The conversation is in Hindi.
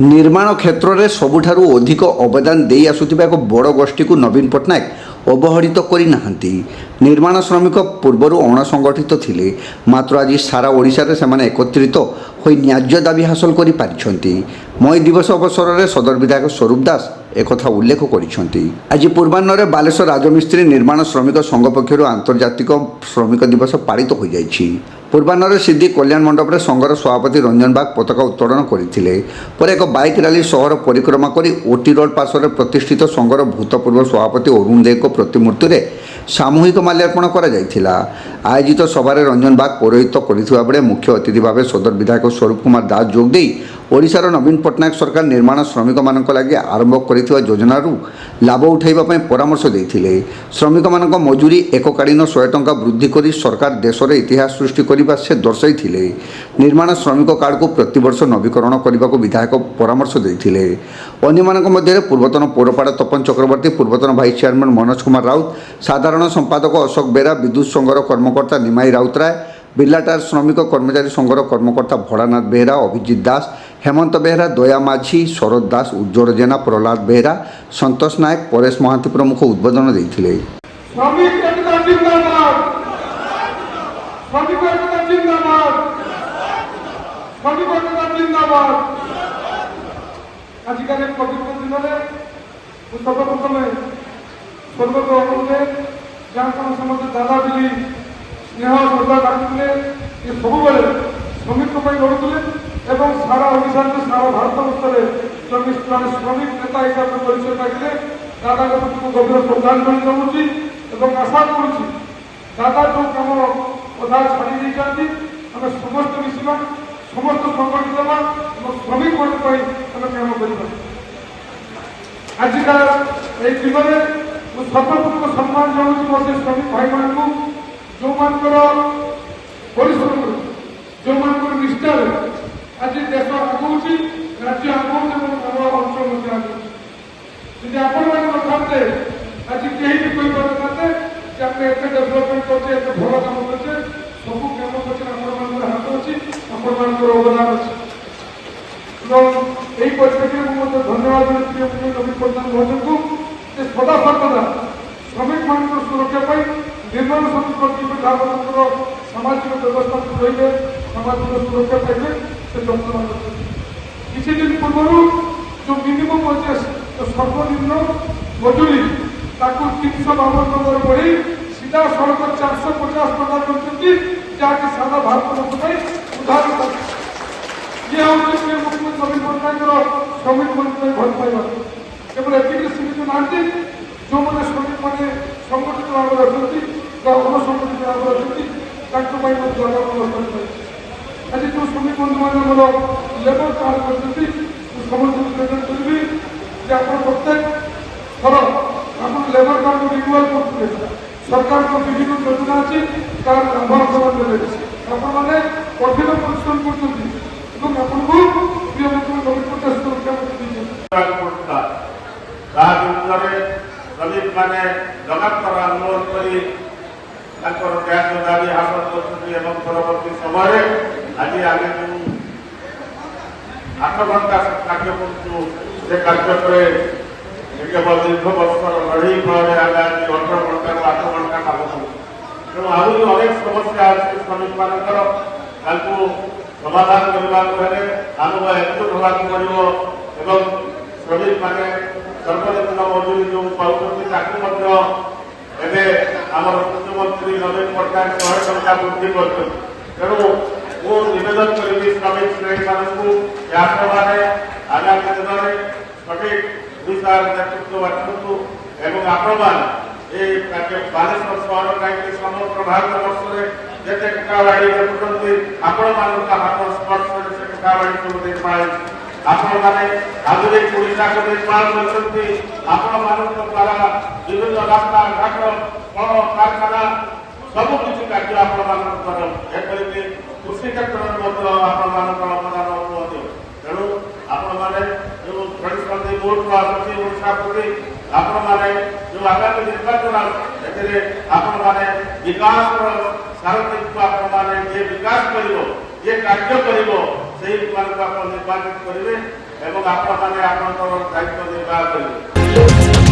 निर्माण क्षेत्र में सबुठारु अधिक अवदान दे आसुथिबा एक बड़ गोष्ठी को नवीन पट्टनायक अवहेलित करना। निर्माण श्रमिक पूर्वर अणसंगठित थिले, मात्र आज सारा ओडिशा से एकत्रित हो न्याय्य दाबी हासिल कर पारिछंती। मई दिवस अवसर में सदर विधायक स्वरूप दास एक उल्लेख कर आज पूर्वाह्न बालेश्वर राजमिस्त्री निर्माण श्रमिक संघ पक्षर आंतर्जातिक श्रमिक दिवस पालित हो जाइछि। पूर्वाह्न सिद्धि कल्याण मंडप में संघर सभापति रंजन बाग पताका उत्तोलन करते पर एक बाइक रैली शहर परिक्रमा कर ओटी रोड पार्श्व प्रतिष्ठित संघर भूतपूर्व सभापति अरुण दे प्रतिमूर्ति में सामूहिक माल्यार्पण कर आयोजित सभार रंजन बाग पौरोहित्य करथिबा बेले मुख्य अतिथि भाव सदर विधायक स्वरूप कुमार दास जोगदे ओडिशार नवीन पट्टनायक सरकार निर्माण श्रमिक मानक लागि आरंभ करथिबा योजनारू लाभ उठाइबा पई परामर्श देथिले। श्रमिक मानक मजूरी एककालीन 100 टंका वृद्धि करी सरकार देश में इतिहास सृष्टि करने से दर्शाइथिले। निर्माण श्रमिक कार्ड को प्रतिवर्ष नवीकरण करने को विधायक परामर्श देथिले। अन्यमानक मध्य पूर्वतन पौरपाड़ा तपन चक्रवर्ती, पूर्वतन भाइस चेयरमैन मनोज कुमार राउत, साधारण संपादक अशोक बेरा, विद्युत संघर कर्मकर्ता निमाई राउतराय, बिर्लाटार श्रमिक कर्मचारी संघर कर्मकर्ता भोलानाथ बेहरा, अभिजित दास, हेमंत बेहरा, दया माझी, शरद दास, उज्ज्वल जेना, प्रहलाद बेहरा, संतोष नायक, परेश महांती प्रमुख उद्बोधन देथिले। आजिकाल पवित्र दिन में सर्वप्रथम स्वर्गत अनुरोधे जहाँ समस्त दादा दिली स्नेह श्रद्धा डाकुले ये सब श्रमिक लड़ुले और सारा ओडिशा सारा भारत वर्ष में श्रमिक नेता हिसाब से परिचय पाइले। दादा को गभीर श्रद्धांजलि जनाऊँगी और आशा करुँच दादा जो कम अधा छाड़ी जाती आम समस्त मिसवा समस्त संगठित हाँ और श्रमिक मान कम कर आजिका दिन में सर्वप्रथम सम्मान जनाऊँ मोर से श्रमिक भाई मान जो परिश्रम जो निष्ठा आज देश आगुच राज्य आगुच अंचल आगुच यदि आपण मैंने आज कहीं भी कही पारे कि आम एत डेभलपमेंट करते भल कम करते सब कम कर हाथ अच्छी आपण अवदान अच्छी यही परिप्रेक्षी में धन्यवाद नवीन पट्टनायक महोदय को सदा सर्वदा श्रमिक मान सुरक्षा निर्माण श्रमिक सामाजिक व्यवस्था रही सामाजिक सुरक्षा पाइबे से यत्न किसी दिन पूर्व जो मिनिमम वेजेस सर्वनिम्न मजूरी 352 टकर बढ़ी सीधा सड़क 450 टका कर जहाँकि सारा भारत वर्ष उदाहरण ये हूँ मुख्यमंत्री नवीन पट्टनायक श्रमिक मान भल पाइबा केवल एति सीमित ना जो मैंने श्रमिक मैंने संगठित भाव में अच्छा अणसंगठित भाव में अच्छा व्यवस्था आज जो श्रमिक बंधु मैंने लेबर कार्ड कर समस्त प्रेजेंट करी कि आप प्रत्येक थर आप लेबर कार्ड को रिन्यूआल करते सरकार को विभिन्न योजना अच्छी तार लाभ देते आपने कठिन परिश्रम कर श्रमिक मैंने लगातार आंदोलन कर दाबी हासिल कर परवर्ती समय आज आम जो 8 घंटा कार्य कर कार्य केवल दीर्घ वर्षर लड़ई फल आम आज 18 घंटा 8 घंटा काम करूँ तेणु आहरी अनेक समस्या अच्छी श्रमिक मानकर समाधान करने आमको एकजुट होगा पड़ो एवं श्रमिक मैंने सर्वनिम्न मजूरी जो पाँच मुख्यमंत्री नवीन पट्टनायक 100 टंका वृद्धि कर तेणु मुझे नवेदन करी श्रमिक श्रेणी मानक आगामी दिन में सठिक विचार नेतृत्व बाछू एवं आपण बालेश्वर सहर कहीं समग्र भारत वर्ष में जिते टिकावाड़ी देखुंत आपण हाथ स्पर्श से टिकावाड़ी सब निर्माण आपण मैंने आधुनिक ओडिशा को निर्माण करते द्वारा विभिन्न रास्ता घाट कल कारखाना सबकि कार्य आपण कृषि क्षेत्र में अवदान तेणु आपण जो ट्रेडिशनल बोर्ड को आसूसी ओडिशा प्रति आपण जो आगामी निर्वाचन आपण विकास सारथित्व आपण विकास कर कार्य कर निर्वाचित करेंगे। ଏବଂ ଆପଣମାନେ ଆପଣଙ୍କର ଦାୟିତ୍ୱ ନିର୍ବାହ କରିବେ।